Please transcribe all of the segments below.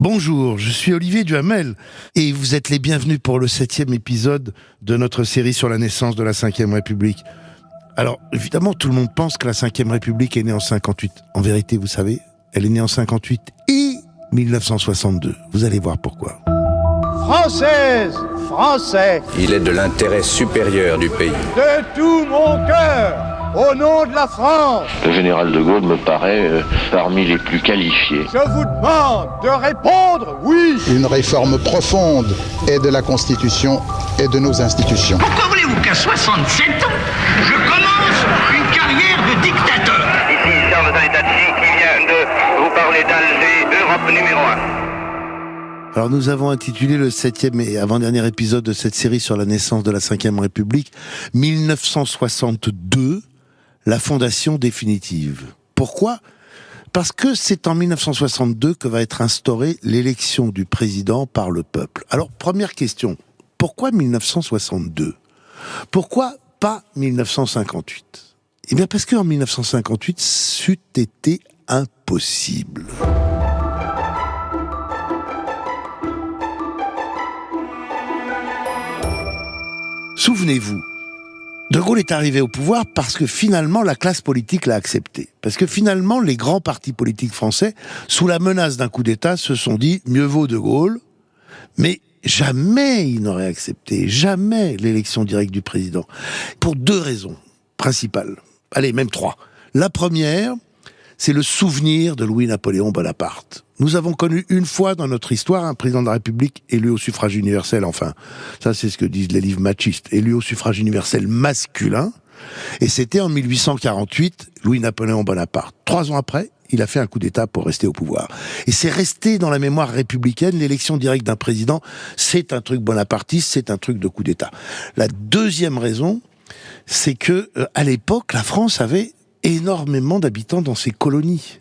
Bonjour, je suis Olivier Duhamel et vous êtes les bienvenus pour le 7e épisode de notre série sur la naissance de la 5e République. Alors, évidemment, tout le monde pense que la 5e République est née en 58. En vérité, vous savez, elle est née en 58 et 1962. Vous allez voir pourquoi. Française, Français, Il est de l'intérêt supérieur du pays. de tout mon cœur, au nom de la France, Le général de Gaulle me paraît parmi les plus qualifiés. je vous demande de répondre oui. Une réforme profonde et de la Constitution et de nos institutions. Pourquoi voulez-vous qu'à 67 ans, je commence une carrière de dictateur? Ici Charles Zanettati qui vient de vous parler d'Alger, Europe numéro 1. Alors nous avons intitulé le 7e et avant-dernier épisode de cette série sur la naissance de la 5e République 1962, la fondation définitive. Pourquoi ? Parce que c'est en 1962 que va être instaurée l'élection du président par le peuple. Alors première question, pourquoi 1962 ? Pourquoi pas 1958 ? Eh bien parce qu'en 1958, c'eût été impossible. Souvenez-vous, De Gaulle est arrivé au pouvoir parce que finalement la classe politique l'a accepté. Parce que finalement les grands partis politiques français, sous la menace d'un coup d'État, se sont dit mieux vaut De Gaulle, mais jamais ils n'auraient accepté, jamais l'élection directe du président. Pour deux raisons principales. Allez, même trois. La première, c'est le souvenir de Louis-Napoléon Bonaparte. Nous avons connu une fois dans notre histoire un président de la République élu au suffrage universel, enfin, ça c'est ce que disent les livres machistes, élu au suffrage universel masculin, et c'était en 1848, Louis-Napoléon Bonaparte. 3 ans après, il a fait un coup d'État pour rester au pouvoir. Et c'est resté dans la mémoire républicaine, l'élection directe d'un président, c'est un truc bonapartiste, c'est un truc de coup d'État. La deuxième raison, c'est que, à l'époque, la France avait énormément d'habitants dans ses colonies.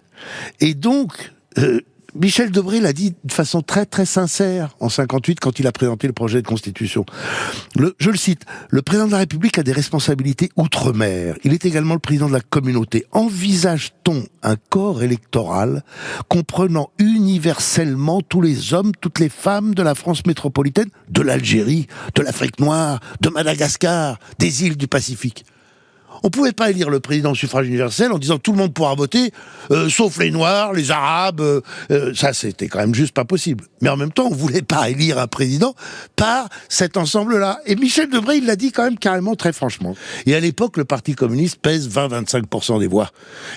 Et donc, Michel Debré l'a dit de façon très très sincère en 58 quand il a présenté le projet de constitution. Je le cite, le président de la République a des responsabilités outre-mer. Il est également le président de la communauté. Envisage-t-on un corps électoral comprenant universellement tous les hommes, toutes les femmes de la France métropolitaine, de l'Algérie, de l'Afrique noire, de Madagascar, des îles du Pacifique? On pouvait pas élire le président au suffrage universel en disant tout le monde pourra voter, sauf les Noirs, les Arabes, ça c'était quand même juste pas possible. Mais en même temps, on voulait pas élire un président par cet ensemble-là. Et Michel Debré, il l'a dit quand même carrément très franchement. Et à l'époque, le Parti communiste pèse 20-25% des voix.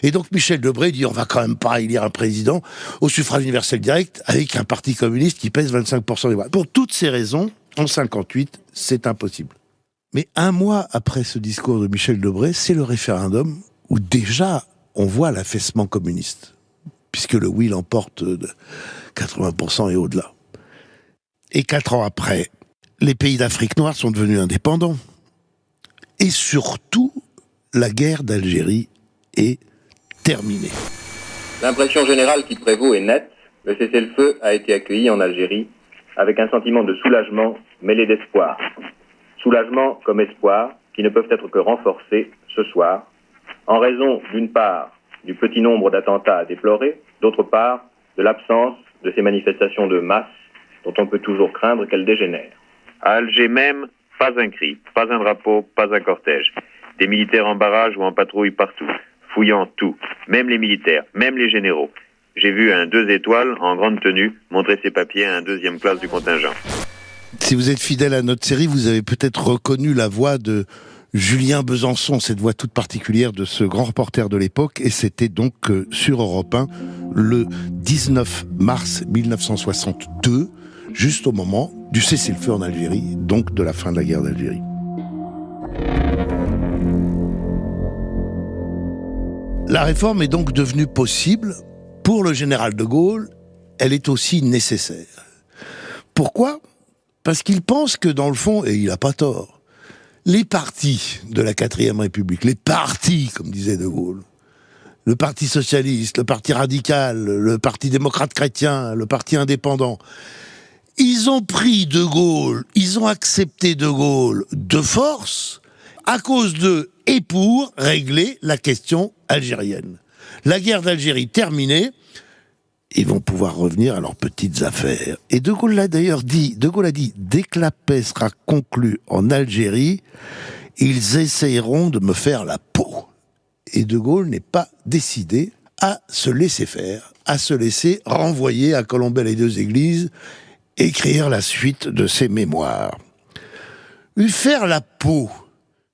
Et donc Michel Debré dit on va quand même pas élire un président au suffrage universel direct avec un Parti communiste qui pèse 25% des voix. Pour toutes ces raisons, en 58, c'est impossible. Mais un mois après ce discours de Michel Debré, c'est le référendum où déjà on voit l'affaissement communiste, puisque le oui l'emporte de 80% et au-delà. Et 4 ans après, les pays d'Afrique noire sont devenus indépendants. Et surtout, la guerre d'Algérie est terminée. L'impression générale qui prévaut est nette. Le cessez-le-feu a été accueilli en Algérie avec un sentiment de soulagement mêlé d'espoir. Soulagement comme espoir qui ne peuvent être que renforcés ce soir, en raison d'une part du petit nombre d'attentats à déplorer, d'autre part de l'absence de ces manifestations de masse dont on peut toujours craindre qu'elles dégénèrent. À Alger même, pas un cri, pas un drapeau, pas un cortège. Des militaires en barrage ou en patrouille partout, fouillant tout, même les militaires, même les généraux. J'ai vu un 2 étoiles en grande tenue montrer ses papiers à un 2e classe du contingent. Si vous êtes fidèle à notre série, vous avez peut-être reconnu la voix de Julien Besançon, cette voix toute particulière de ce grand reporter de l'époque, et c'était donc sur Europe 1 le 19 mars 1962, juste au moment du cessez-le-feu en Algérie, donc de la fin de la guerre d'Algérie. La réforme est donc devenue possible. Pour le général de Gaulle, elle est aussi nécessaire. Pourquoi ? Parce qu'il pense que dans le fond, et il n'a pas tort, les partis de la 4e République, les partis, comme disait de Gaulle, le Parti socialiste, le Parti radical, le Parti démocrate chrétien, le Parti indépendant, ils ont pris de Gaulle, ils ont accepté de Gaulle de force à cause d'eux et pour régler la question algérienne. La guerre d'Algérie terminée, ils vont pouvoir revenir à leurs petites affaires. Et De Gaulle l'a d'ailleurs dit, dès que la paix sera conclue en Algérie, ils essayeront de me faire la peau. Et De Gaulle n'est pas décidé à se laisser faire, à se laisser renvoyer à Colombey-les-Deux-Églises, écrire la suite de ses mémoires. Lui faire la peau,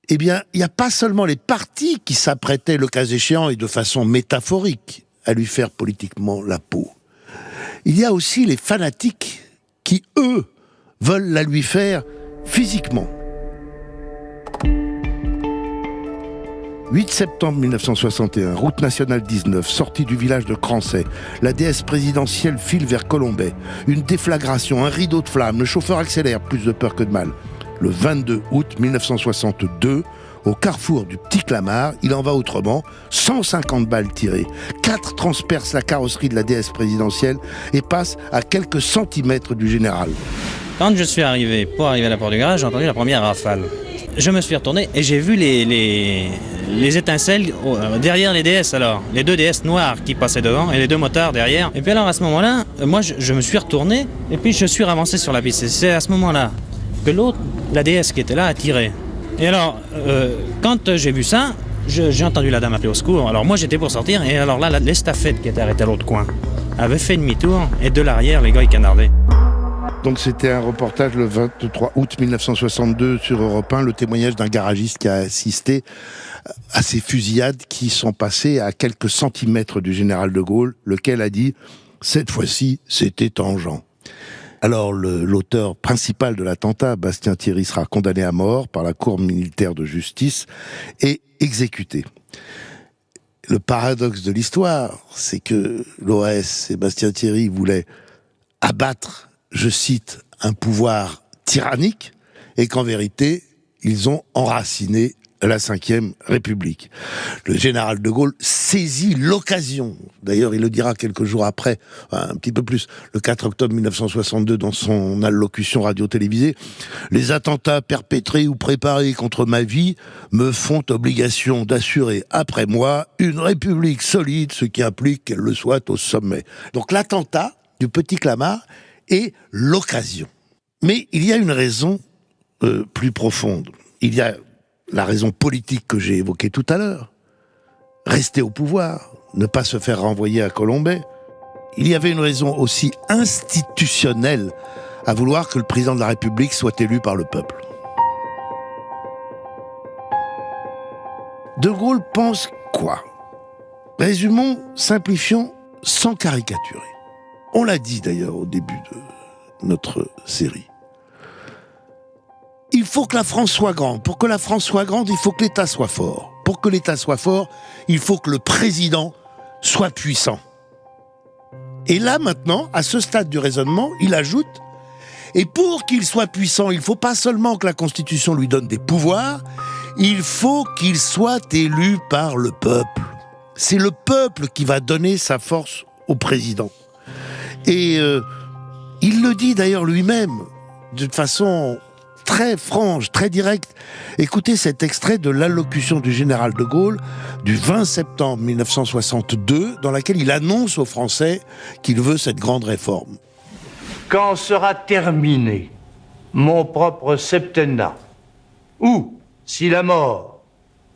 eh bien, il n'y a pas seulement les partis qui s'apprêtaient, le cas échéant et de façon métaphorique, à lui faire politiquement la peau. Il y a aussi les fanatiques qui, eux, veulent la lui faire physiquement. 8 septembre 1961, route nationale 19, sortie du village de Crancey. La déesse présidentielle file vers Colombey. Une déflagration, un rideau de flammes. Le chauffeur accélère, plus de peur que de mal. Le 22 août 1962, au carrefour du Petit Clamart, il en va autrement. 150 balles tirées. 4 transpercent la carrosserie de la déesse présidentielle et passent à quelques centimètres du général. Quand je suis arrivé, pour arriver à la porte du garage, j'ai entendu la première rafale. Je me suis retourné et j'ai vu les étincelles derrière les DS alors. Les 2 DS noires qui passaient devant et les 2 motards derrière. Et puis alors à ce moment-là, moi je me suis retourné et puis je suis ravancé sur la piste. Et c'est à ce moment-là que l'autre, la DS qui était là, a tiré. Et alors, quand j'ai vu ça, j'ai entendu la dame appeler au secours. Alors moi j'étais pour sortir et alors là, l'estafette qui était arrêtée à l'autre coin avait fait demi-tour et de l'arrière, les gars ils canardaient. Donc c'était un reportage le 23 août 1962 sur Europe 1, le témoignage d'un garagiste qui a assisté à ces fusillades qui sont passées à quelques centimètres du général de Gaulle, lequel a dit « cette fois-ci, c'était tangent ». Alors l'auteur principal de l'attentat, Bastien Thierry, sera condamné à mort par la Cour militaire de justice et exécuté. Le paradoxe de l'histoire, c'est que l'OAS et Bastien Thierry voulaient abattre, je cite, un pouvoir tyrannique, et qu'en vérité, ils ont enraciné la Ve République. Le général de Gaulle saisit l'occasion, d'ailleurs il le dira quelques jours après, un petit peu plus, le 4 octobre 1962 dans son allocution radio-télévisée, « Les attentats perpétrés ou préparés contre ma vie me font obligation d'assurer après moi une République solide, ce qui implique qu'elle le soit au sommet. » Donc l'attentat du Petit Clamart est l'occasion. Mais il y a une raison plus profonde. Il y a la raison politique que j'ai évoquée tout à l'heure. Rester au pouvoir, ne pas se faire renvoyer à Colombey. Il y avait une raison aussi institutionnelle à vouloir que le président de la République soit élu par le peuple. De Gaulle pense quoi ? Résumons, simplifions, sans caricaturer. On l'a dit d'ailleurs au début de notre série. Il faut que la France soit grande. Pour que la France soit grande, il faut que l'État soit fort. Pour que l'État soit fort, il faut que le président soit puissant. Et là, maintenant, à ce stade du raisonnement, il ajoute « Et pour qu'il soit puissant, il ne faut pas seulement que la Constitution lui donne des pouvoirs, il faut qu'il soit élu par le peuple. C'est le peuple qui va donner sa force au président. » Et il le dit d'ailleurs lui-même, de façon très franche, très directe. Écoutez cet extrait de l'allocution du général de Gaulle du 20 septembre 1962, dans laquelle il annonce aux Français qu'il veut cette grande réforme. Quand sera terminé mon propre septennat, ou si la mort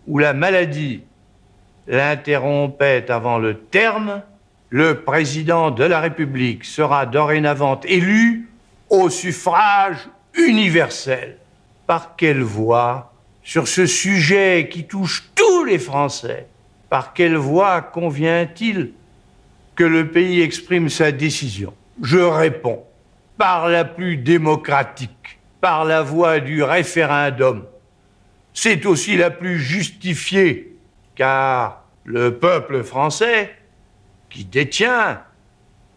ou la maladie l'interrompait avant le terme, le président de la République sera dorénavant élu au suffrage universel. Par quelle voie, sur ce sujet qui touche tous les Français, par quelle voie convient-il que le pays exprime sa décision ? Je réponds, par la plus démocratique, par la voie du référendum. C'est aussi la plus justifiée, car le peuple français, qui détient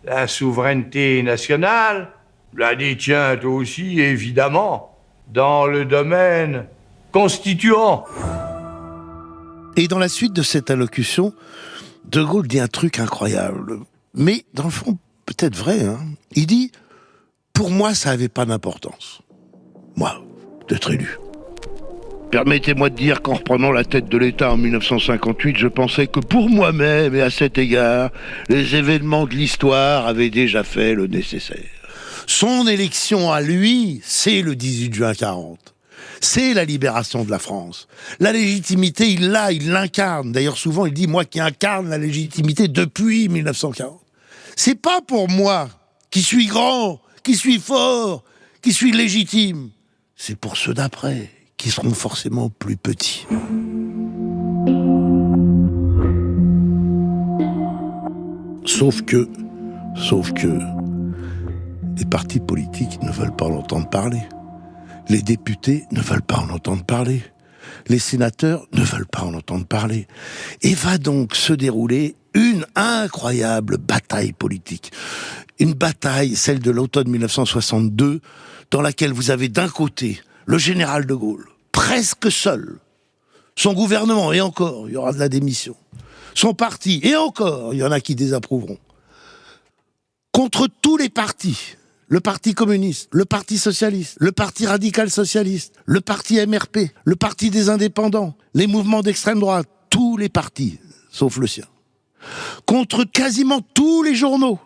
la souveraineté nationale, la détient aussi, évidemment, dans le domaine constituant. Et dans la suite de cette allocution, De Gaulle dit un truc incroyable, mais dans le fond, peut-être vrai. Il dit « Pour moi, ça n'avait pas d'importance. Moi, d'être élu. Permettez-moi de dire qu'en reprenant la tête de l'État en 1958, je pensais que pour moi-même et à cet égard, les événements de l'histoire avaient déjà fait le nécessaire. Son élection à lui, c'est le 18 juin 40. C'est la libération de la France. La légitimité, il l'a, il l'incarne. D'ailleurs, souvent, il dit, moi qui incarne la légitimité depuis 1940. C'est pas pour moi, qui suis grand, qui suis fort, qui suis légitime. C'est pour ceux d'après, qui seront forcément plus petits. Sauf que, les partis politiques ne veulent pas en entendre parler. Les députés ne veulent pas en entendre parler. Les sénateurs ne veulent pas en entendre parler. Et va donc se dérouler une incroyable bataille politique. Une bataille, celle de l'automne 1962, dans laquelle vous avez d'un côté le général de Gaulle, presque seul, son gouvernement, et encore, il y aura de la démission, son parti, et encore, il y en a qui désapprouveront, contre tous les partis, le Parti communiste, le Parti socialiste, le Parti radical socialiste, le Parti MRP, le Parti des indépendants, les mouvements d'extrême droite, tous les partis, sauf le sien, contre quasiment tous les journaux,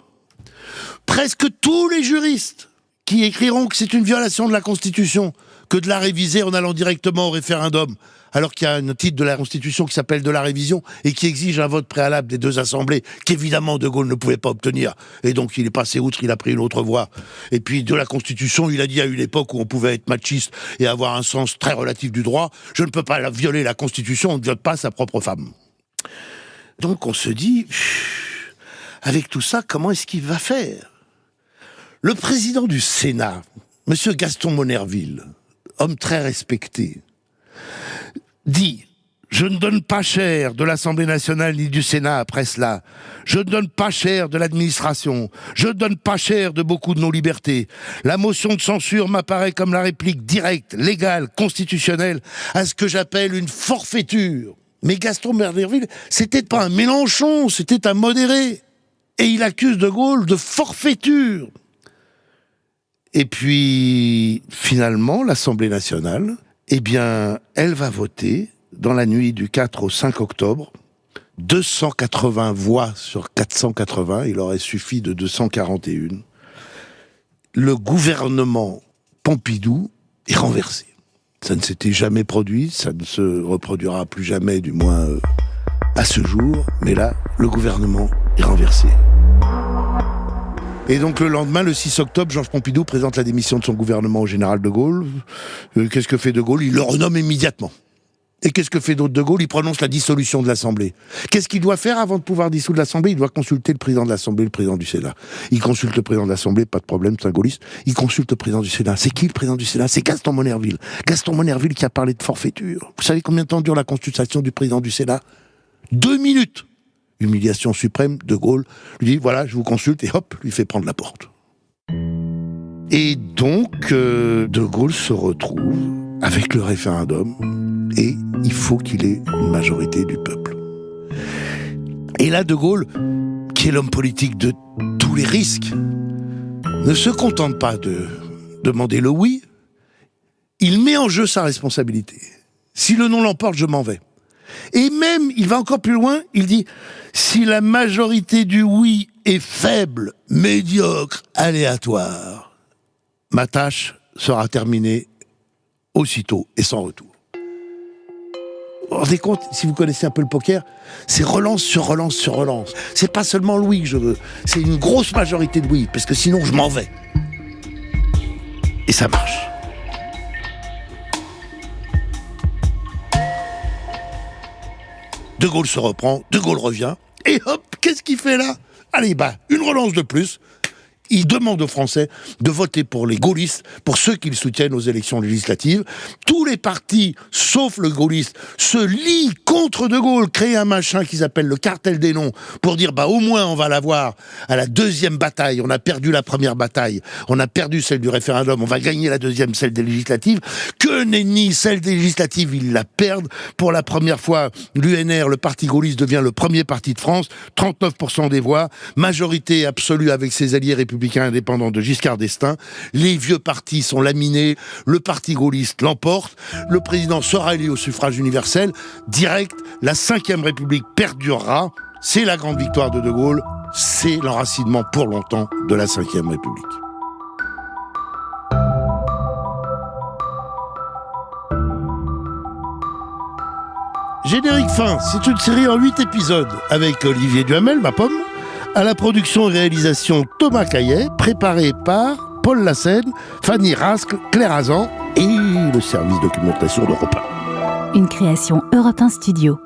presque tous les juristes, qui écriront que c'est une violation de la Constitution que de la réviser en allant directement au référendum, alors qu'il y a un titre de la Constitution qui s'appelle de la révision et qui exige un vote préalable des deux assemblées, qu'évidemment De Gaulle ne pouvait pas obtenir. Et donc il est passé outre, il a pris une autre voie. Et puis de la Constitution, il a dit à une époque où on pouvait être machiste et avoir un sens très relatif du droit, je ne peux pas violer la Constitution, on ne viole pas sa propre femme. Donc on se dit, avec tout ça, comment est-ce qu'il va faire ? Le président du Sénat, M. Gaston Monnerville, homme très respecté, dit « Je ne donne pas cher de l'Assemblée nationale ni du Sénat après cela. Je ne donne pas cher de l'administration. Je ne donne pas cher de beaucoup de nos libertés. La motion de censure m'apparaît comme la réplique directe, légale, constitutionnelle à ce que j'appelle une forfaiture. » Mais Gaston Monnerville, c'était pas un Mélenchon, c'était un modéré. Et il accuse De Gaulle de forfaiture. Et puis, finalement, l'Assemblée nationale, eh bien, elle va voter, dans la nuit du 4 au 5 octobre, 280 voix sur 480, il aurait suffi de 241. Le gouvernement Pompidou est renversé. Ça ne s'était jamais produit, ça ne se reproduira plus jamais, du moins à ce jour, mais là, le gouvernement est renversé. Et donc le lendemain, le 6 octobre, Georges Pompidou présente la démission de son gouvernement au général de Gaulle. Qu'est-ce que fait de Gaulle ? Il le renomme immédiatement. Et qu'est-ce que fait d'autre de Gaulle ? Il prononce la dissolution de l'Assemblée. Qu'est-ce qu'il doit faire avant de pouvoir dissoudre l'Assemblée ? Il doit consulter le président de l'Assemblée, le président du Sénat. Il consulte le président de l'Assemblée, pas de problème, c'est un gaulliste. Il consulte le président du Sénat. C'est qui le président du Sénat ? C'est Gaston Monnerville. Gaston Monnerville qui a parlé de forfaiture. Vous savez combien de temps dure la consultation du président du Sénat ? 2 minutes. Humiliation suprême, De Gaulle lui dit, voilà, je vous consulte, et hop, lui fait prendre la porte. Et donc, De Gaulle se retrouve avec le référendum, et il faut qu'il ait une majorité du peuple. Et là, De Gaulle, qui est l'homme politique de tous les risques, ne se contente pas de demander le oui, il met en jeu sa responsabilité. Si le non l'emporte, je m'en vais. Et même, il va encore plus loin, il dit « Si la majorité du oui est faible, médiocre, aléatoire, ma tâche sera terminée aussitôt et sans retour. » Vous vous rendez compte, si vous connaissez un peu le poker, c'est relance sur relance sur relance. C'est pas seulement le oui que je veux, c'est une grosse majorité de oui, parce que sinon je m'en vais. Et ça marche. De Gaulle se reprend, De Gaulle revient, et hop, qu'est-ce qu'il fait là ? Allez, une relance de plus. Il demande aux Français de voter pour les gaullistes, pour ceux qu'ils soutiennent aux élections législatives. Tous les partis, sauf le gaulliste, se lient contre De Gaulle, créent un machin qu'ils appellent le cartel des noms, pour dire, au moins on va l'avoir à la deuxième bataille. On a perdu la première bataille, on a perdu celle du référendum, on va gagner la deuxième, celle des législatives. Que nenni, celle des législatives, ils la perdent. Pour la première fois, l'UNR, le parti gaulliste, devient le premier parti de France, 39% des voix, majorité absolue avec ses alliés républicains, républicain indépendant de Giscard d'Estaing. Les vieux partis sont laminés, le parti gaulliste l'emporte, le président sera élu au suffrage universel direct, la Ve République perdurera. C'est la grande victoire de De Gaulle, c'est l'enracinement pour longtemps de la Ve République. Générique fin, c'est une série en 8 épisodes avec Olivier Duhamel, ma pomme, à la production et réalisation Thomas Caillet, préparé par Paul Lassène, Fanny Rascle, Claire Azan et le service documentation d'Europe 1. Une création Europe 1 Studio.